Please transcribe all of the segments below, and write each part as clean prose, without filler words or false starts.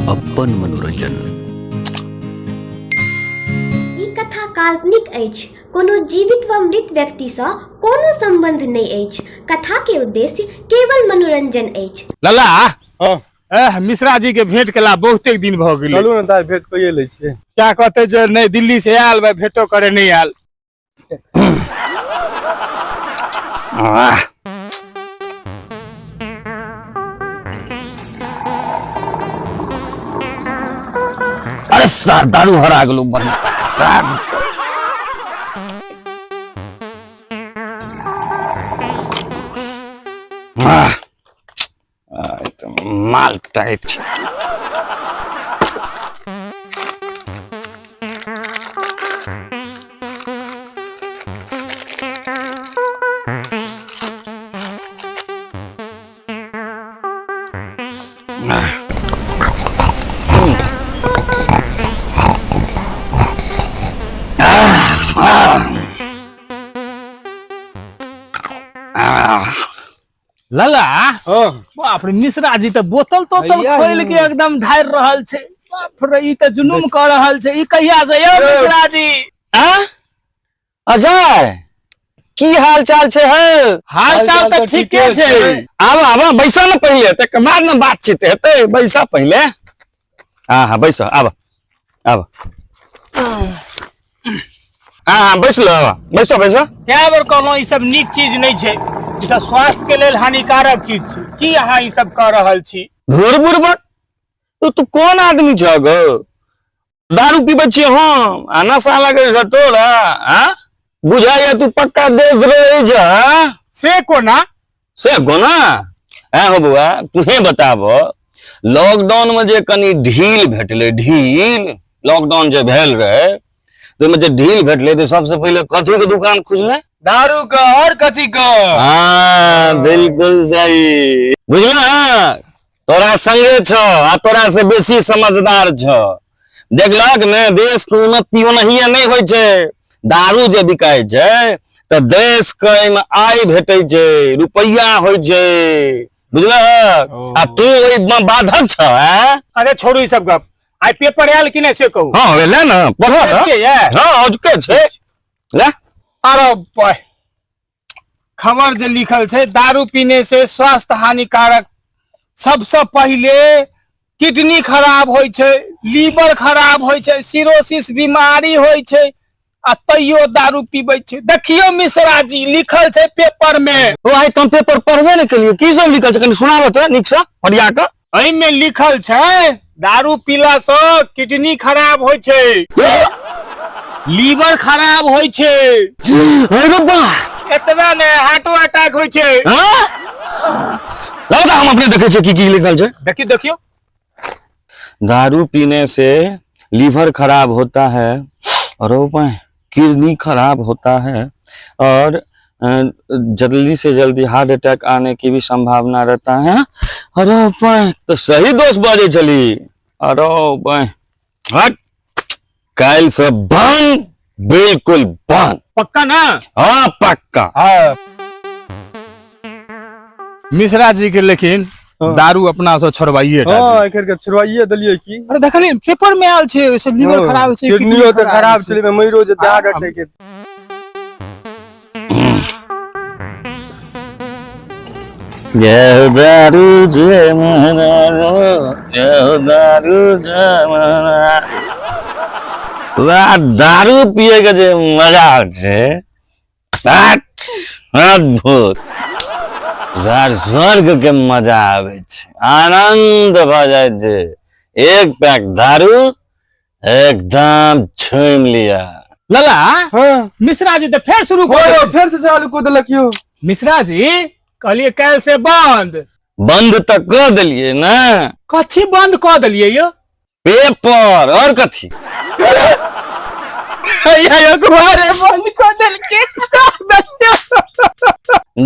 अपन मनोरंजन। ई कथा काल्पनिक अछि, कोनो जीवित व मृत व्यक्ति सँ कोनो संबंध नहि अछि। कथा के उद्देश्य केवल मनोरंजन अछि। लला मिश्रा जी के भेंट केला बहुते दिन भ गेलै। चलू न ताई भेंट कइए लै छियै। क्या कहते जे नहीं दिल्ली से आयल भाई भेंटो करे नहीं आयल। अरे सर दारू हरा गेलो माल टाइट छै। लला बाप रे मिश्रा जी तो बोतल खोल के एकदम ढार रहल छै। बाप रे ई तो जुनून कर रहल छै। ई कहिया से यौ मिश्रा जी? अजय की हाल चाल छै? हाल चाल तो ठीके छै। आवा बैसा न पहले तक बाद में बातचीत हेतै। बैसा पहले। हाँ बैसा आवा हाँ बैस लो बैसो क्या बेर कहलौं ई सब नीक चीज नहीं छै। ई सब स्वास्थ्य के लेल हानिकारक चीज छै। की अहाँ ई सब कर रहल छी? धुर बुरबक तू कौन आदमी छ गो? दारू पीबे छी हम आ नशा लगे छ तोरा? बुझाइए तू पक्का देश रहे छ। से कोना हो बुआ तुहे बताबो लॉकडाउन में जे कनी ढील भेटले लॉकडाउन जे भेल रहे तो में जे ढील भेटले तो सबसे पहले कथी के दुकान खुजले? दारू का और कथी का? हाँ बिल्कुल सही बुझला। तोरा संगे छ आ तोरा से बेसी समझदार छ। देखलक ने देश के उन्नति ओनहिए नहीं होय छै। दारू जे बिकाय छै तो देश के में आय भेटै छै, रुपया होय छै बुझलक। आ तू ओइ में बाधक छ। अरे छोड़ू ई सब गप। आई पेपर आयल कि नहीं से कहू। हाँ ले ना पढ़ो हाँ के छै ले। अरे खबर जे लिखल छै दारू पीने से स्वास्थ्य हानिकारक। सबसे पहले किडनी खराब होय छै, लीवर खराब होय छै, सिरोसिस बीमारी होय छै आ तैयो दारू पीबै छै। देखियो मिश्रा जी लिखल छै पेपर में। ओ आई तुम पेपर पढ़बे नहीं केलियो? की सब लिखल छै कनी सुनाबो त नीक से पढ़िया के। एहि में लिखल छै दारू पीला से किडनी खराब होय छै, लीवर खराब होय छै। अरे बा एतबे ने हार्ट अटैक होय छै। लगा हम अपने देखे छे की लिखल छे। देखियो दारू पीने से लीवर खराब होता है और किडनी खराब होता है और जल्दी से जल्दी हार्ट अटैक आने की भी संभावना रहता है। अरे तो सही दोस्त बाजे चली। अरे हट काल से बंद, बिल्कुल बंद। पक्का ना? हाँ पक्का। मिश्रा जी के लेकिन दारू अपना से छोड़वाइए छुड़वाइए दलिए की। अरे देखलिए पेपर में आयल छै सब लीवर खराब छै, किडनियो तो खराब छै में मइरो जे हार्ट अटैक के। दारू दारू पिए के जे मजा छै अद्भुत। स्वर्ग के मजा आवे छै, आनंद भ जाए छै। एक पैक दारू एकदम छुम लिया। लला मिश्रा जी तो फिर शुरू कर फिर से चालू कर देलक यो। मिश्रा जी कहलिए काल से बंद तो कर दिलिए ना। कथी बंद कर दिलिए यो? पेपर और कथी बंद कर देलके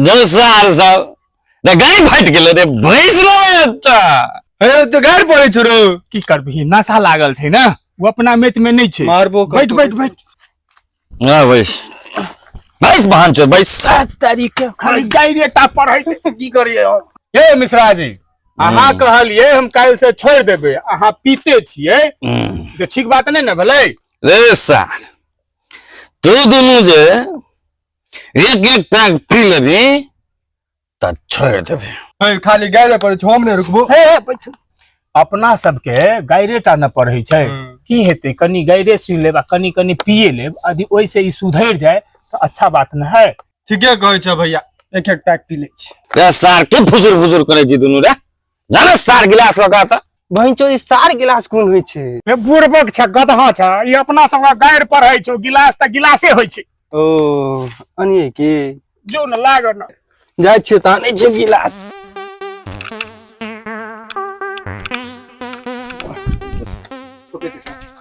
दोसार सब गाय फाट गेलो रे भैंस रे। तो गाड़ पड़े छोरो की करबही नशा लागल छै ना, वो अपना मेत में नहीं छै। मारबो बैठ बैस बहन चो बैस। तारीख खाली डायरेक्ट पढ़ाई की करिए। ए मिश्रा जी अहाँ कहलिए हम काल्हि से छोड़ देबे, अहाँ पीते छिए तो ठीक बात नहीं ना भले। रे सार तू दोनों जे एक एक पैक पी लेबी त छोड़ देबे। खाली गाय पर हम नहीं रुकबो। अपना सबके गायरे टा न पढ़े छै, की हेते कनी गायरे सुन लेबा, कनी कनी पिए लेब, यदि ओइ से ई सुधर जाए तो अच्छा बात न है। ठीके कहै छ भैया, एक एक पैक पी ले छी। रे सार के फुसुर फुसुर करे छी दुनू रे, जाने सार गिलास लगा त बहिन चो सार गिलास कोन होय छै? ए बुड़बक छ, गधा छ, ई अपना सब गायर पढ़े छौ, गिलास त गिलासे होय छै। ओ अनिए के जो न लाग न जाय छै त नै छै गिलास।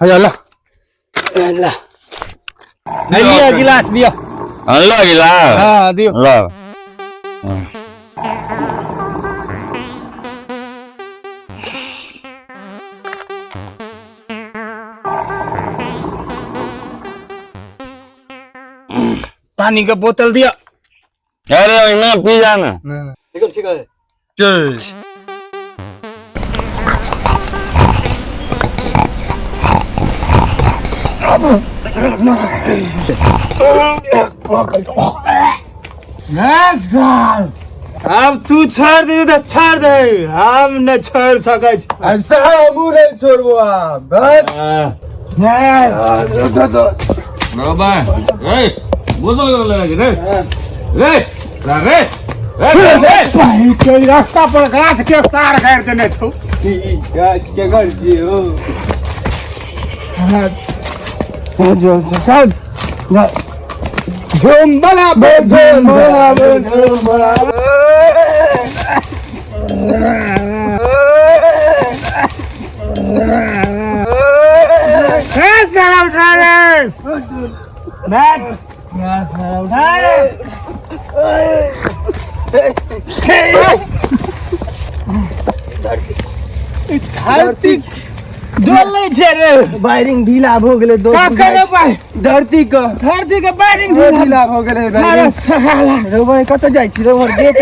हैया ला ला लिया गिलास दियो। अल्लाह गिलास हां दियो। ला पानी का बोतल दिया। अरे ना पी जाना। ठीक है चल। अब तू छोड़ दे तो छोड़ दे, हम न छोड़ सकै छी। ऐसा हमू नहीं छोड़बो आप बस। बाबा ए बोतल कर लगा रे रे रे भाई के रास्ता पर गाछ के सार कर देने छौ। गाछ के घर जी हो जो चल झूम बना सारा उठा ले बैठ, उठा ले धरती डोले छे रे, वायरिंग ढीला भ गेले। दो का करे भाई धरती के बैरिंग ढीला भ गेले। अरे साला रे भाई कत जाई छी रे, हमर गेट